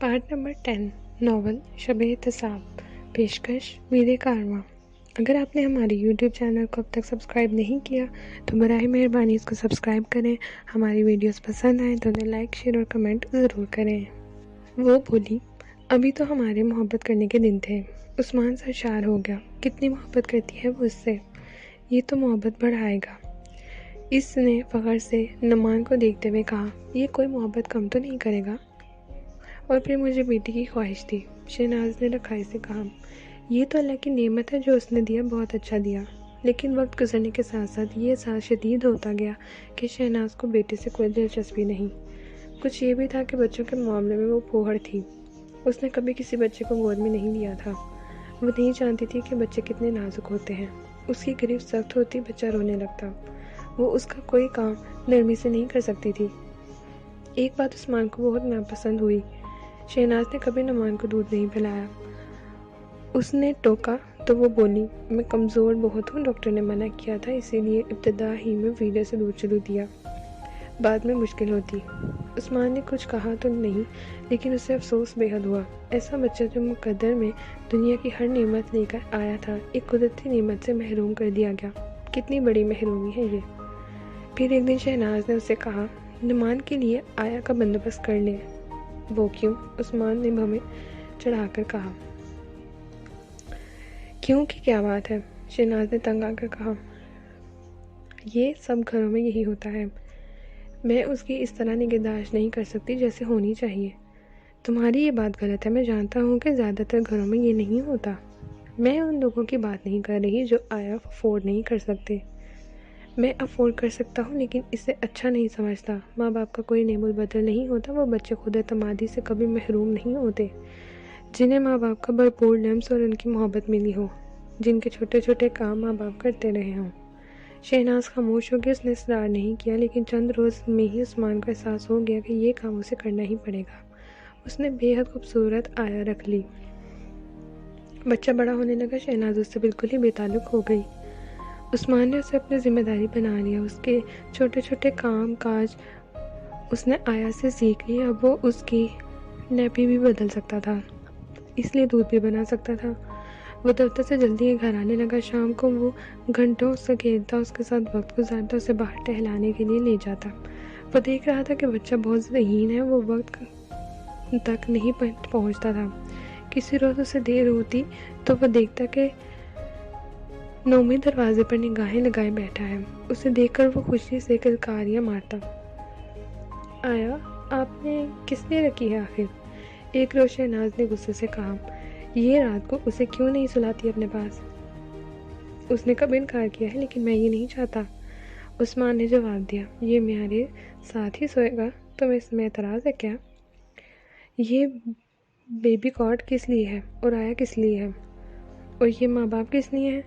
Part number 10 novel शब-ए-एहतिसाब। पेशकश मीरे कारवां। अगर आपने हमारे यूट्यूब चैनल को अब तक सब्सक्राइब नहीं किया तो बराए मेहरबानी इसको सब्सक्राइब करें। हमारी वीडियोस पसंद आए तो उन्हें लाइक, शेयर और कमेंट ज़रूर करें। वो बोली, अभी तो हमारे मोहब्बत करने के दिन थे। उस्मान सरशार हो गया। कितनी मोहब्बत करती है वो उससे, ये तो मोहब्बत बढ़ाएगा। इसने फ़ख्र से नुमान को देखते हुए कहा, ये कोई मोहब्बत कम तो नहीं करेगा। और फिर मुझे बेटी की ख्वाहिश थी। शहनाज ने रखाई से कहा, ये तो अल्लाह की नेमत है जो उसने दिया, बहुत अच्छा दिया। लेकिन वक्त गुजरने के साथ साथ ये एहसास शदीद होता गया कि शहनाज को बेटे से कोई दिलचस्पी नहीं। कुछ ये भी था कि बच्चों के मामले में वो फूहड़ थी। उसने कभी किसी बच्चे को गोद में नहीं लिया था। वो नहीं जानती थी कि बच्चे कितने नाजुक होते हैं। उसकी गिरफ्त सख्त होती, बच्चा रोने लगता। वो उसका कोई काम नरमी से नहीं कर सकती थी। एक बात उस्मान को बहुत नापसंद हुई। शहनाज ने कभी नुमान को दूध नहीं पिलाया। उसने टोका तो वो बोली, मैं कमज़ोर बहुत हूँ, डॉक्टर ने मना किया था, इसीलिए इब्तिदा ही में फीडर से दूध चलू दिया, बाद में मुश्किल होती। उस्मान ने कुछ कहा तो नहीं, लेकिन उसे अफसोस बेहद हुआ। ऐसा बच्चा जो मुकद्दर में दुनिया की हर नेमत लेकर आया था, एक कुदरती नेमत से महरूम कर दिया गया। कितनी बड़ी महरूमी है ये। फिर एक दिन शहनाज ने उससे कहा, नुमान के लिए आया का बंदोबस्त कर ले। वो क्यों? उस्मान ने भवें चढ़ाकर कहा। क्यों की क्या बात है? शहनाज ने तंग आकर कहा। ये सब घरों में यही होता है। मैं उसकी इस तरह निगहदाश्त नहीं कर सकती जैसे होनी चाहिए। तुम्हारी ये बात गलत है। मैं जानता हूँ कि ज़्यादातर घरों में ये नहीं होता। मैं उन लोगों की बात नहीं कर रही जो आया अफोर्ड नहीं कर सकते। मैं अफोर्ड कर सकता हूँ, लेकिन इसे अच्छा नहीं समझता। माँ बाप का कोई नेमुल बदल नहीं होता। वो बच्चे खुद एतमादी से कभी महरूम नहीं होते, जिन्हें माँ बाप का भरपूर लम्स और उनकी मोहब्बत मिली हो, जिनके छोटे छोटे काम माँ बाप करते रहे हों। शहनाज खामोश हो गई। उसने इसरार नहीं किया, लेकिन चंद रोज़ में ही उस्मान को एहसास हो गया कि ये काम उसे करना ही पड़ेगा। उसने बेहद खूबसूरत आया रख ली। बच्चा बड़ा होने लगा। शहनाज उससे बिल्कुल ही बेताल्लुक हो गई। उस्मान ने उसे अपनी जिम्मेदारी बना लिया। उसके छोटे छोटे काम काज उसने आया से सीख लिए। अब वो उसकी नैपी भी बदल सकता था, इसलिए दूध भी बना सकता था। वो दफ्तर से जल्दी घर आने लगा। शाम को वो घंटों उससे खेलता, उसके साथ वक्त गुजारता, उसे बाहर टहलाने के लिए ले जाता। वो देख रहा था कि बच्चा बहुत ज़हीन है। वो वक्त तक नहीं पहुंचता था। किसी रोज़ उसे देर होती तो वो देखता कि नोमी दरवाजे पर निगाहें लगाए बैठा है। उसे देखकर वो खुशी से किलकारियां मारता। आया, आपने किस लिए रखी है आखिर? एक रोज शहनाज ने गुस्से से कहा। ये रात को उसे क्यों नहीं सुलाती अपने पास? उसने कब इनकार किया है, लेकिन मैं ये नहीं चाहता। उस्मान ने जवाब दिया, ये मेरे साथ ही सोएगा, तुम्हें इसमें एतराज़ है क्या? ये बेबी कॉट किस लिए है और आया किस लिए है, और ये माँ बाप किस लिए हैं?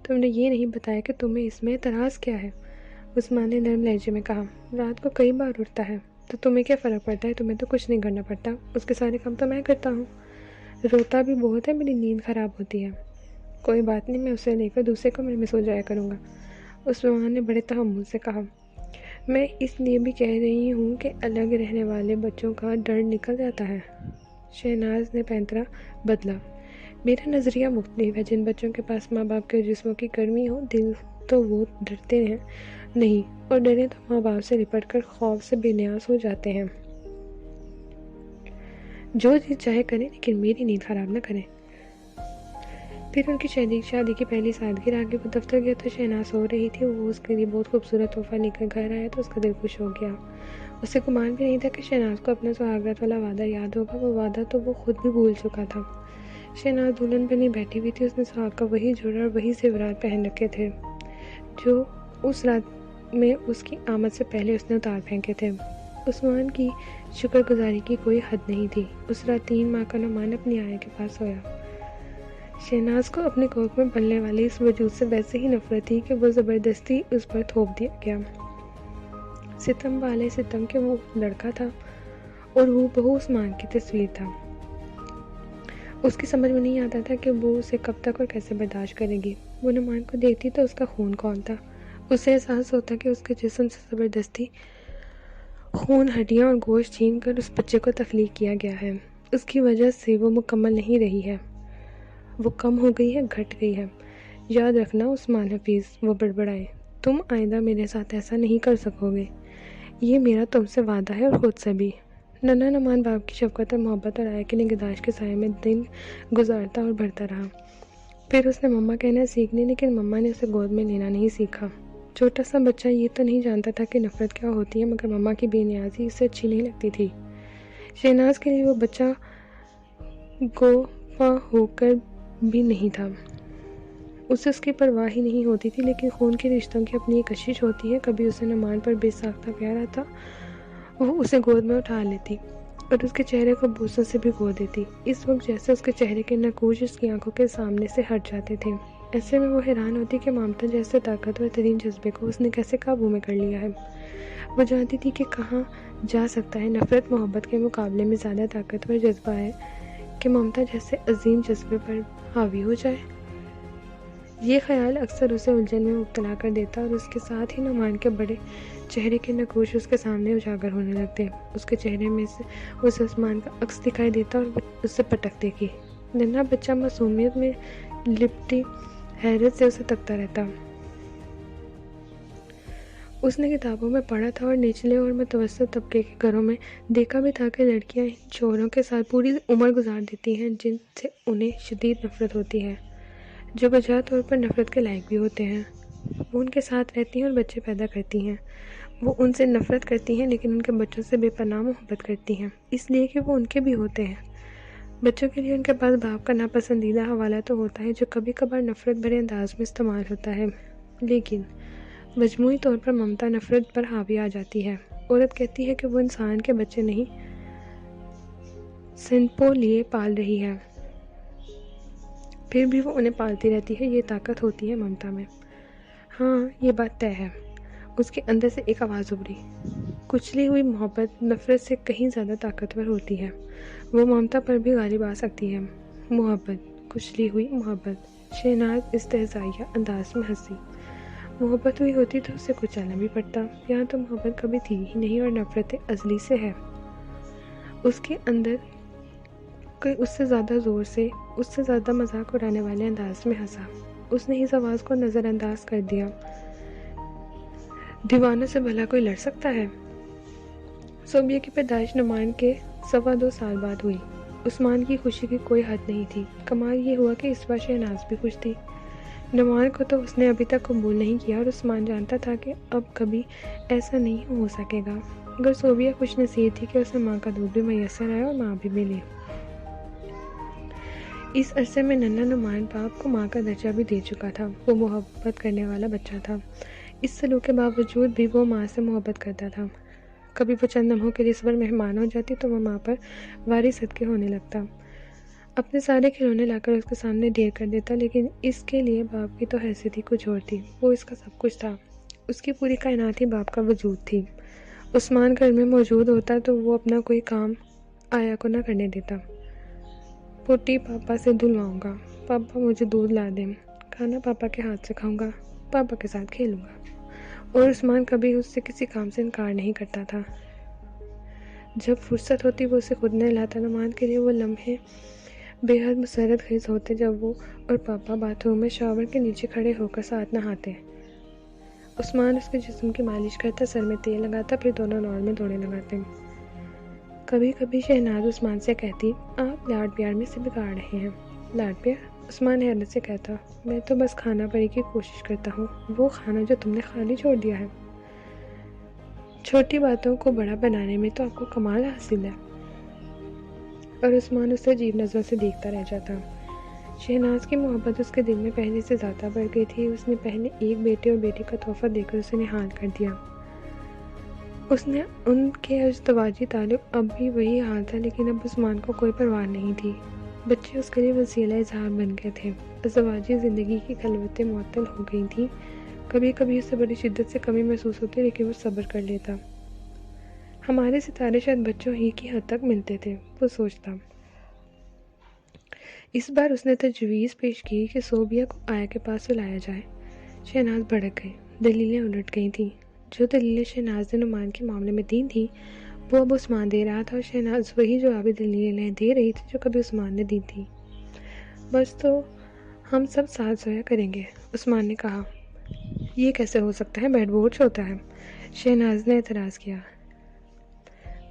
तुमने ये नहीं बताया कि तुम्हें इसमें एतराज़ क्या है। उस्मान ने नरम लहजे में कहा, रात को कई बार उठता है तो तुम्हें क्या फ़र्क पड़ता है? तुम्हें तो कुछ नहीं करना पड़ता। उसके सारे काम तो मैं करता हूँ। रोता भी बहुत है, मेरी नींद ख़राब होती है। कोई बात नहीं, मैं उसे लेकर दूसरे कमरे में सो जाया करूँगा। उस्मान ने बड़े तहम्मुल से कहा, मैं इसलिए भी कह रही हूँ कि अलग रहने वाले बच्चों का डर निकल जाता है। शहनाज ने पैंतरा बदला। मेरा नज़रिया मुख्तलिफ है। जिन बच्चों के पास माँ बाप के जिस्मों की गर्मी हो, दिल तो वो डरते हैं नहीं, और डरे तो माँ बाप से लिपट कर खौफ से बेनियाज हो जाते हैं। जो चीज़ चाहे करें, लेकिन मेरी नींद खराब न करें। फिर उनकी शादी की पहली सालगिरह आगे वो दफ्तर गया तो शहनाज सो रही थी। वो उसके लिए बहुत खूबसूरत तोहफा लेकर घर आया तो उसका दिल खुश हो गया। उसे गुमान भी नहीं था कि शहनाज को अपना सुहागरात वाला वादा याद होगा। वो वादा तो वो खुद भी भूल चुका था। शहनाज दुल्हन बनी बैठी हुई थी। उसने सुहाग का वही जोड़ा और वही ज़ेवरात पहन रखे थे जो उस रात में उसकी आमद से पहले उसने उतार फेंके थे। उस्मान की शुक्रगुजारी की कोई हद नहीं थी। उस रात 3 माह का नुमान अपनी आया के पास सोया। शहनाज को अपने कोख में पलने वाली इस वजूद से वैसे ही नफरत थी कि वो ज़बरदस्ती उस पर थोप दिया गया। सितम वाले सितम के वो लड़का था और वो बहु उस्मान की तस्वीर था। उसकी समझ में नहीं आता था कि वो उसे कब तक और कैसे बर्दाश्त करेगी। वो नुमान को देखती तो उसका खून कौन था। उसे एहसास होता कि उसके जिस्म से ज़बरदस्ती खून, हड्डियाँ और गोश्त छीन कर उस बच्चे को तख्लीक किया गया है। उसकी वजह से वो मुकम्मल नहीं रही है, वो कम हो गई है, घट गई है। याद रखना उस्मान हफीज़, वो बड़बड़ाए, तुम आइंदा मेरे साथ ऐसा नहीं कर सकोगे, ये मेरा तुमसे वादा है और खुद से भी। नन्हा नुमान बाप की शफकत और मोहब्बत और आया की निगहदाश्त के साए में दिन गुजारता और बढ़ता रहा। फिर उसने मम्मा कहना सीख ली, लेकिन मम्मा ने उसे गोद में लेना नहीं सीखा। छोटा सा बच्चा ये तो नहीं जानता था कि नफ़रत क्या होती है, मगर मम्मा की बेनियाजी इससे अच्छी नहीं लगती थी। शहनाज के लिए वो बच्चा गोपा होकर भी नहीं था। उसे उसकी परवाह ही नहीं होती थी, लेकिन खून के रिश्तों की अपनी एक कशिश होती है। कभी उसे नुमान पर बेसाख्ता प्यार आता, वो उसे गोद में उठा लेती और उसके चेहरे को बूसों से भिगो देती। इस वक्त जैसे उसके चेहरे के नकूश उसकी आंखों के सामने से हट जाते थे। ऐसे में वो हैरान होती कि ममता जैसे ताकतवर तरीन जज्बे को उसने कैसे काबू में कर लिया है। वो जानती थी कि कहाँ जा सकता है। नफ़रत मोहब्बत के मुकाबले में ज़्यादा ताकतवर जज्बा है कि ममता जैसे अजीम जज्बे पर हावी हो जाए। ये ख्याल अक्सर उसे उलझन में मुब्तला कर देता और उसके साथ ही नुमान के बड़े चेहरे के नकूश उसके सामने उजागर होने लगते। उसके चेहरे में से उसे आसमान का अक्स दिखाई देता और उससे पटक देगी। नन्हा बच्चा मासूमियत में लिपटी हैरत से उसे तकता रहता। उसने किताबों में पढ़ा था और निचले और मुतवस्सित तबके के घरों में देखा भी था कि लड़कियां इन चोरों के साथ पूरी उम्र गुजार देती हैं जिनसे उन्हें शदीद नफरत होती है, जो बजा तौर पर नफरत के लायक भी होते हैं। वो उनके साथ रहती हैं और बच्चे पैदा करती हैं। वो उनसे नफरत करती हैं, लेकिन उनके बच्चों से बेपनाह मोहब्बत करती हैं, इसलिए कि वो उनके भी होते हैं। बच्चों के लिए उनके पास बाप का नापसंदीदा हवाला तो होता है, जो कभी कभार नफरत भरे अंदाज में इस्तेमाल होता है, लेकिन मजमूई तौर पर ममता नफरत पर हावी आ जाती है। औरत कहती है कि वो इंसान के बच्चे नहीं, सिंपो लिए पाल रही है, फिर भी वो उन्हें पालती रहती है। ये ताकत होती है ममता में। हाँ, ये बात तय है। उसके अंदर से एक आवाज़ उभरी। कुचली हुई मोहब्बत नफरत से कहीं ज़्यादा ताकतवर होती है। वो ममता पर भी गालिब आ सकती है। मोहब्बत, कुचली हुई मोहब्बत। शहनाज इस्तेहज़ाइया अंदाज में हंसी। मोहब्बत हुई होती तो उसे कुचलना भी पड़ता। यहाँ तो मोहब्बत कभी थी ही नहीं और नफरत अज़ली से है। उसके अंदर कोई उससे ज़्यादा ज़ोर से, उससे ज़्यादा मजाक उड़ाने वाले अंदाज में हंसा। उसने इस आवाज़ को नज़रअंदाज कर दिया। दीवानों से भला कोई लड़ सकता है? सोबिया की पैदाइश नुमान के 2.25 साल बाद हुई। उस्मान की खुशी की कोई हद नहीं थी। कमाल ये हुआ कि इस बार शहनाज भी खुश थी। नुमान को तो उसने अभी तक कबूल नहीं किया और उस्मान जानता था कि अब कभी ऐसा नहीं हो सकेगा। मगर सोबिया खुश नसीब थी कि उसे माँ का दूध भी मैसर आया और माँ भी मिली। इस अरसे में नन्हा नुमान बाप को माँ का दर्जा भी दे चुका था। वो मोहब्बत करने वाला बच्चा था। इस सलूक के बावजूद भी वो माँ से मोहब्बत करता था। कभी वो चंद लम्हों के लिए इस पर मेहमान हो जाती तो वह माँ पर वारी सदके होने लगता। अपने सारे खिलौने लाकर उसके सामने ढेर कर देता, लेकिन इसके लिए बाप की तो हैसियत ही कुछ और थी। वो इसका सब कुछ था। उसकी पूरी कायनात ही बाप का वजूद थी। उस्मान घर में मौजूद होता तो वो अपना कोई काम आया को न करने देता। पोटी पापा से धुलवाऊंगा, पापा मुझे दूध ला दें, खाना पापा के हाथ से खाऊंगा, पापा के साथ खेलूंगा। और उस्मान कभी उससे किसी काम से इनकार नहीं करता था। जब फुर्सत होती वो उसे खुद नहलाता। नुमान के लिए वो लम्हे बेहद मुसरत खेज होते जब वो और पापा बाथरूम में शावर के नीचे खड़े होकर साथ नहाते। उस्मान उसके जिस्म की मालिश करता, सर में तेल लगाता, फिर दोनों नौर में दौड़े लगाते। कभी कभी शहनाज उस्मान से कहती, आप लाड प्यार में से बिगाड़ रहे हैं। लाड प्यार? उस्मान हैरत से कहता, मैं तो बस खाना परी की कोशिश करता हूँ, वो खाना जो तुमने खाली छोड़ दिया है। छोटी बातों को बड़ा बनाने में तो आपको कमाल हासिल है। और उस्मान उसे अजीब नज़रों से देखता रह जाता। शहनाज की मोहब्बत उसके दिल में पहले से ज़्यादा बढ़ गई थी। उसने पहले एक बेटे और बेटी का तोहफा देकर उसे निहाल कर दिया। उसने उनके अज़दवाजी ताल्लुक़ अब भी वही हाल था, लेकिन अब उस्मान को कोई परवाह नहीं थी। बच्चे उसके लिए वसीला इज़हार बन गए थे। अज़दवाजी ज़िंदगी की खलवतें मुअत्तल हो गई थी। कभी कभी उसे बड़ी शिद्दत से कमी महसूस होती, लेकिन वो सब्र कर लेता। हमारे सितारे शायद बच्चों ही की हद तक मिलते थे, वो सोचता। इस बार उसने तजवीज़ पेश की कि सोबिया को आया के पास सुलाया जाए। शहनाज भड़क गई, दलीलें उलट गई थीं। जो दलीलें शहनाज ने नुमान के मामले में दी थी वो अब उस्मान दे रहा था, और शहनाज वही जवाबी दलीलें दे रही थी जो कभी उस्मान ने दी थी। बस तो हम सब साथ सोया करेंगे, उस्मान ने कहा। ये कैसे हो सकता है, बेड बोझ होता है, शहनाज ने एतराज़ किया।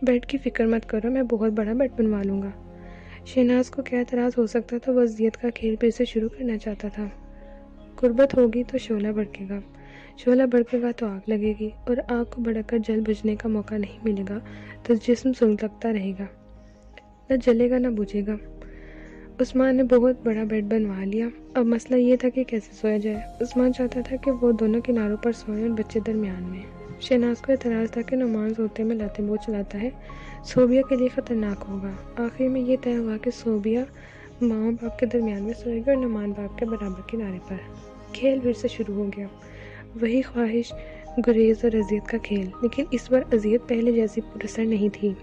बेड की फ़िक्र मत करो, मैं बहुत बड़ा बेड बनवा लूँगा। शहनाज को क्या एतराज़ हो सकता था, वो अज़ियत का खेल फिर से शुरू करना चाहता था। गुर्बत होगी तो शोला भड़केगा, शोला भड़केगा तो आग लगेगी, और आग को भड़ककर जल बुझने का मौका नहीं मिलेगा तो जिस्म सुलगता रहेगा, न जलेगा न बुझेगा। उस्मान ने बहुत बड़ा बेड बनवा लिया। अब मसला ये था कि कैसे सोया जाए। उस्मान चाहता था कि वो दोनों किनारों पर सोएं और बच्चे दरमियान में। शहनाज को एतराज़ था कि नुमान सोते में लातें बोझ चलाता है, सोबिया के लिए ख़तरनाक होगा। आखिर में ये तय हुआ कि सोबिया माँ बाप के दरमियान में सोएगी और नुमान बाप के बराबर किनारे पर। खेल फिर से शुरू हो गया, वही ख्वाहिश, गुरेज और अजियत का खेल, लेकिन इस बार अजियत पहले जैसी पुरअसर नहीं थी।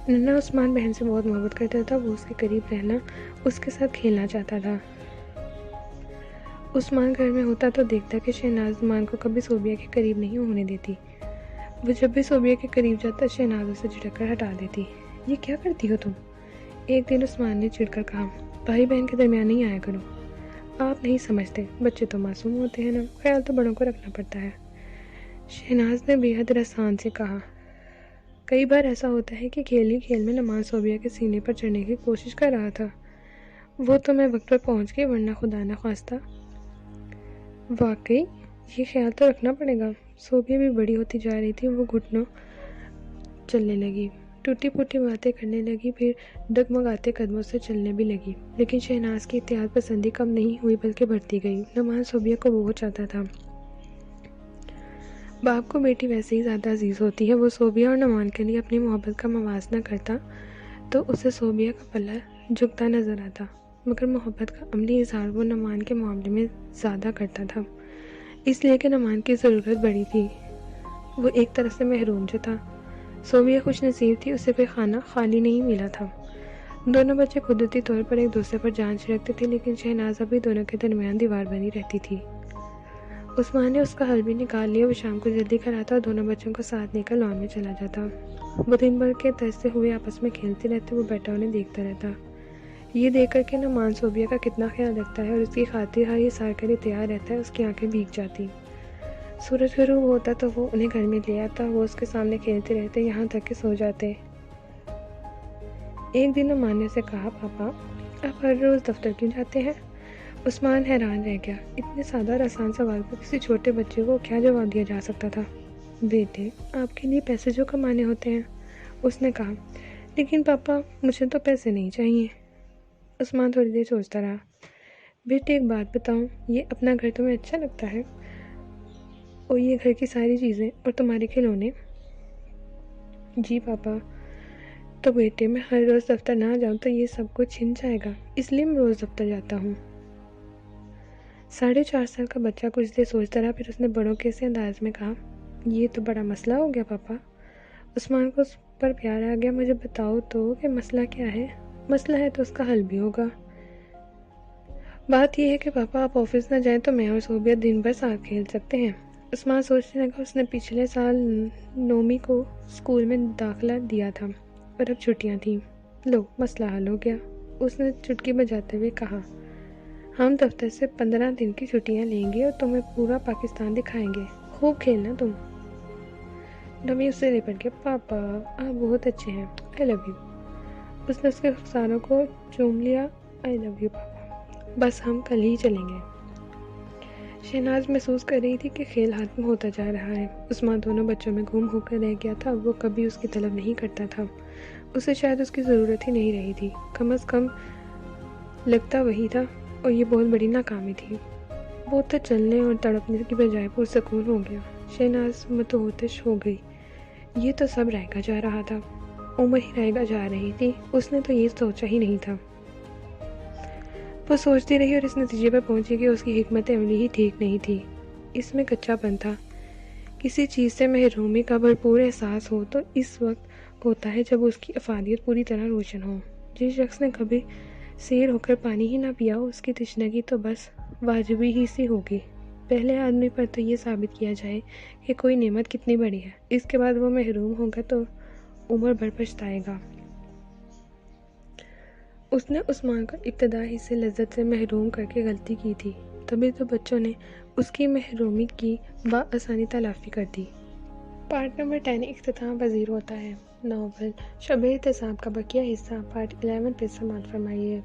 नन्ना उस्मान बहन से बहुत मोहब्बत करता था, वो उसके करीब रहना, उसके साथ खेलना चाहता था। उस्मान घर में होता तो देखता कि शहनाज उस्मान को कभी सोबिया के करीब नहीं होने देती। वो जब भी सोबिया के करीब जाता शहनाज उसे झिड़क कर हटा देती। ये क्या करती हो तुम? एक दिन उस्मान ने चिढ़कर कहा, भाई बहन के दरमियान नहीं आया करो। आप नहीं समझते, बच्चे तो मासूम होते हैं ना, ख्याल तो बड़ों को रखना पड़ता है, शहनाज ने बेहद रसान से कहा। कई बार ऐसा होता है कि खेल ही खेल में नुमान सोबिया के सीने पर चढ़ने की कोशिश कर रहा था। वो तो मैं वक्त पर पहुंच गई, वरना खुदा न खास्ता। वाकई ये ख्याल तो रखना पड़ेगा। सोबिया भी बड़ी होती जा रही थी, वो घुटनों चलने लगी, टूटी फूटी बातें करने लगी, फिर डगमगाते कदमों से चलने भी लगी। लेकिन शहनाज की इत्तेहाद पसंदी कम नहीं हुई बल्कि बढ़ती गई। नुमान सोबिया को बहुत चाहता था। बाप को बेटी वैसे ही ज़्यादा अजीज़ होती है। वो सोबिया और नुमान के लिए अपनी मोहब्बत का मवासना करता तो उसे सोबिया का पल्ला झुकता नज़र आता, मगर मोहब्बत का अमली इजहार वो नुमान के मामले में ज़्यादा करता था, इसलिए कि नुमान की ज़रूरत बड़ी थी। वो एक तरह से महरूम जो था। सोबिया खुश नसीब थी, उसे कोई खाना खाली नहीं मिला था। दोनों बच्चे कुदरती तौर पर एक दूसरे पर जान छिड़कते थे, लेकिन शहनाज अभी दोनों के दरमियान दीवार बनी रहती थी। उस्मान ने उसका हल भी निकाल लिया। वो शाम को जल्दी घर आता और दोनों बच्चों को साथ लेकर लॉन में चला जाता। वो दिन भर के तरसते हुए आपस में खेलते रहते, वो बैठा उन्हें देखता रहता। ये देखकर कि नुमान सोबिया का कितना ख्याल रखता है और उसकी खातिर हर ये सार के लिए तैयार रहता है, उसकी आंखें भीग जाती। सूरज गरूब होता तो वो उन्हें घर में ले आता, वो उसके सामने खेलते रहते, यहाँ तक कि सो जाते। एक दिन नुमान ने उसे कहा, पापा आप हर रोज़ दफ्तर क्यों जाते हैं? उस्मान हैरान रह गया। इतने सादा और आसान सवाल को किसी छोटे बच्चे को क्या जवाब दिया जा सकता था? बेटे, आपके लिए पैसे जो कमाने होते हैं, उसने कहा। लेकिन पापा मुझे तो पैसे नहीं चाहिए। उस्मान थोड़ी देर सोचता रहा। बेटे एक बात बताऊं, ये अपना घर तुम्हें अच्छा लगता है? और ये घर की सारी चीज़ें और तुम्हारे खिलौने? जी पापा। तो बेटे मैं हर रोज़ दफ्तर ना जाऊं तो ये सब कुछ छिन जाएगा, इसलिए मैं रोज़ दफ्तर जाता हूँ। 4.5 साल का बच्चा कुछ देर सोचता रहा, फिर उसने बड़ों के से अंदाज में कहा, ये तो बड़ा मसला हो गया पापा। उस्मान को उस पर प्यार आ गया। मुझे बताओ तो कि मसला क्या है? मसला है तो उसका हल भी होगा। बात यह है कि पापा आप ऑफिस ना जाएं तो मैं और सोबिया दिन भर साथ खेल सकते हैं। उस्मान सोचने लगा, उसने पिछले साल नोमी को स्कूल में दाखिला दिया था और अब छुट्टियां थीं। लो मसला हल हो गया, उसने चुटकी बजाते हुए कहा। हम दफ्तर से 15 दिन की छुट्टियां लेंगे और तुम्हें पूरा पाकिस्तान दिखाएंगे, खूब खेलना तुम। नमी उससे लिपट गया, पापा आप बहुत अच्छे हैं, आई लव यू। उसने उसके रुखसारों को चूम लिया, आई लव यू पापा, बस हम कल ही चलेंगे। शहनाज महसूस कर रही थी कि खेल खत्म होता जा रहा है। उस्मान दोनों बच्चों में गुम होकर रह गया था। वो कभी उसकी तलब नहीं करता था, उसे शायद उसकी ज़रूरत ही नहीं रही थी। कम अज़ कम लगता वही था, और ये बहुत बड़ी नाकामी थी। वो तो चलने और तड़पने की बजाय पुरसकून हो गया। शहनाज मतोहतश हो गई। ये तो सब रहेगा जा रहा था, उम्र ही रहेगा जा रही थी, उसने तो ये सोचा ही नहीं था। वो सोचती रही और इस नतीजे पर पहुंची कि उसकी हिकमत अमली ही ठीक नहीं थी। इसमें कच्चापन था। किसी चीज़ से महरूमी का भरपूर एहसास हो तो इस वक्त होता है जब उसकी अफादियत पूरी तरह रोशन हो। जिस शख्स ने कभी शेर होकर पानी ही ना पिया हो, उसकी तृष्णा तो बस वाजिबी ही सी होगी। पहले आदमी पर तो ये साबित किया जाए कि कोई नेमत कितनी बड़ी है, इसके बाद वो महरूम होगा तो उम्र भर पछताएगा। उसने उस माँ को इब्तदाई से लज्जत से महरूम करके गलती की थी, तभी तो बच्चों ने उसकी महरूमी की बआसानी तलाफ़ी कर दी। पार्ट नंबर 10 इख्तिताम पज़ीर होता है। नावल शब एहतिसाब का बकिया हिस्सा पार्ट 11 पे समाअत फरमाइए।